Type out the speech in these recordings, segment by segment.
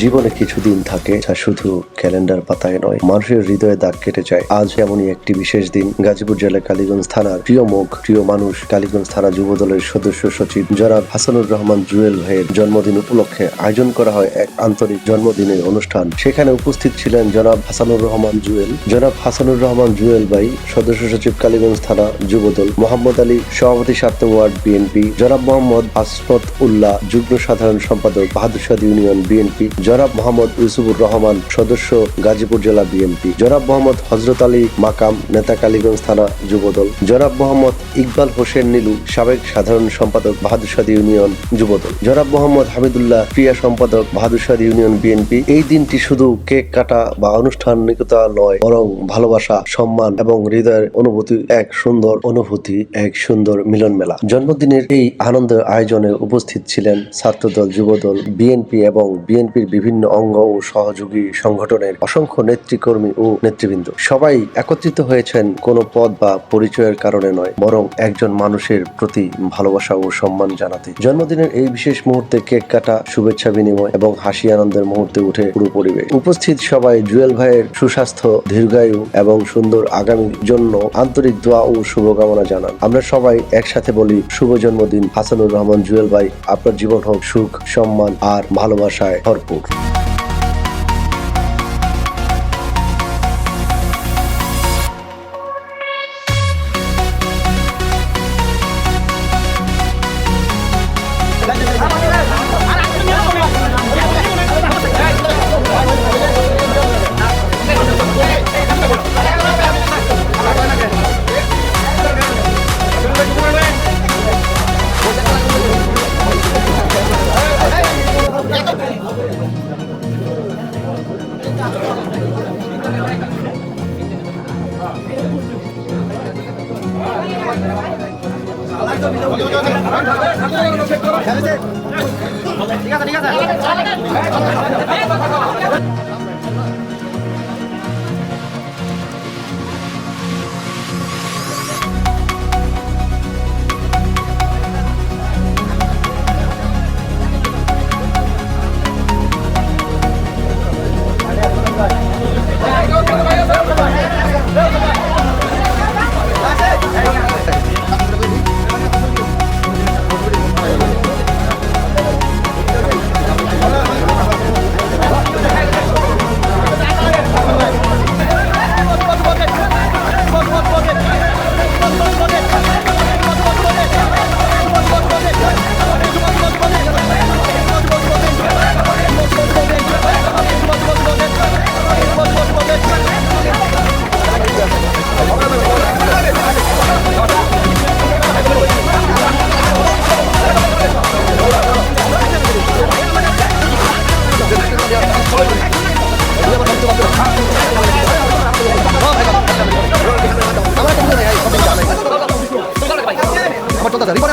জীবনে কিছু দিন থাকে যা শুধু ক্যালেন্ডার পাতায় নয়, মানুষের হৃদয়ে দাগ কেটে যায়। আজ এমনই একটি বিশেষ দিন। গাজীপুর জেলার কালীগঞ্জ থানার প্রিয় মুখ, প্রিয় মানুষ, কালীগঞ্জ থানা যুব দলের সদস্য সচিব জনাব হাসানুর রহমান জুয়েল ভাইয়ের জন্মদিন উপলক্ষে আয়োজন করা হয় এক আন্তরিক জন্মদিনের অনুষ্ঠান। সেখানে উপস্থিত ছিলেন জনাব হাসানুর রহমান জুয়েল, জনাব হাসানুর রহমান জুয়েল ভাই, সদস্য সচিব কালীগঞ্জ থানা যুবদল, মোহাম্মদ আলী সভাপতি ৭ নং ওয়ার্ড বিএনপি, জনাব মোহাম্মদ আসমত উল্লাহ যুগ্ম সাধারণ সম্পাদক বাহাদুরশাহ ইউনিয়ন বিএনপি, জনাব মোহাম্মদ ইউসুফুর রহমান সদস্য গাজীপুর জেলা বিএনপি, জনাব মোহাম্মদ হযরত আলী মাকাম নেতা কালীগঞ্জ থানা যুবদল, জনাব মোহাম্মদ ইকবাল হোসেন নীলু সাবেক সাধারণ সম্পাদক বাহাদুরশাহ ইউনিয়ন যুবদল, জনাব মোহাম্মদ হামিদুল্লাহ ক্রিয়া সম্পাদক বাহাদুরশাহ ইউনিয়ন বিএনপি। এই দিনটি শুধু কেক কাটা বা আনুষ্ঠানিকতা নয়, বরং ভালোবাসা, সম্মান এবং হৃদয়ের অনুভূতি, এক সুন্দর মিলন মেলা। জন্মদিনের এই আনন্দের আয়োজনে উপস্থিত ছিলেন ছাত্রদল, যুবদল, বিএনপি এবং বিএনপির বিভিন্ন অঙ্গ ও সহযোগী সংগঠনের অসংখ্য নেতৃকর্মী ও নেতৃবৃন্দ। সবাই একত্রিত হয়েছেন কোনো পদ বা পরিচয়ের কারণে নয়, বরং একজন মানুষের প্রতি ভালোবাসা ও সম্মান জানাতে। জন্মদিনের এই বিশেষ মুহূর্তে কেক কাটা, শুভেচ্ছা বিনিময় এবং হাসি আনন্দের মুহূর্তে উঠে পুরো পরিবেশ। উপস্থিত সবাই জুয়েল ভাইয়ের সুস্বাস্থ্য, দীর্ঘায়ু এবং সুন্দর আগামীর জন্য আন্তরিক দোয়া ও শুভকামনা জানান। আমরা সবাই একসাথে বলি, শুভ জন্মদিন হাসানুর রহমান জুয়েল ভাই। আপনার জীবন হোক সুখ, সম্মান আর ভালোবাসায় ভরপুর। ঠিক আছে।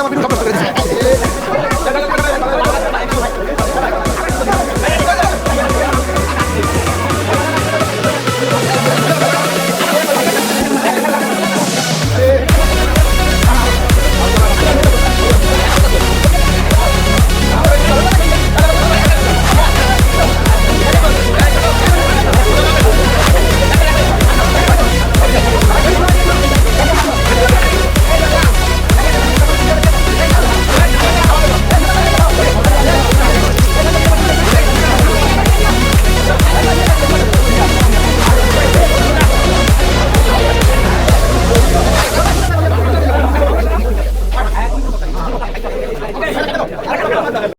আমার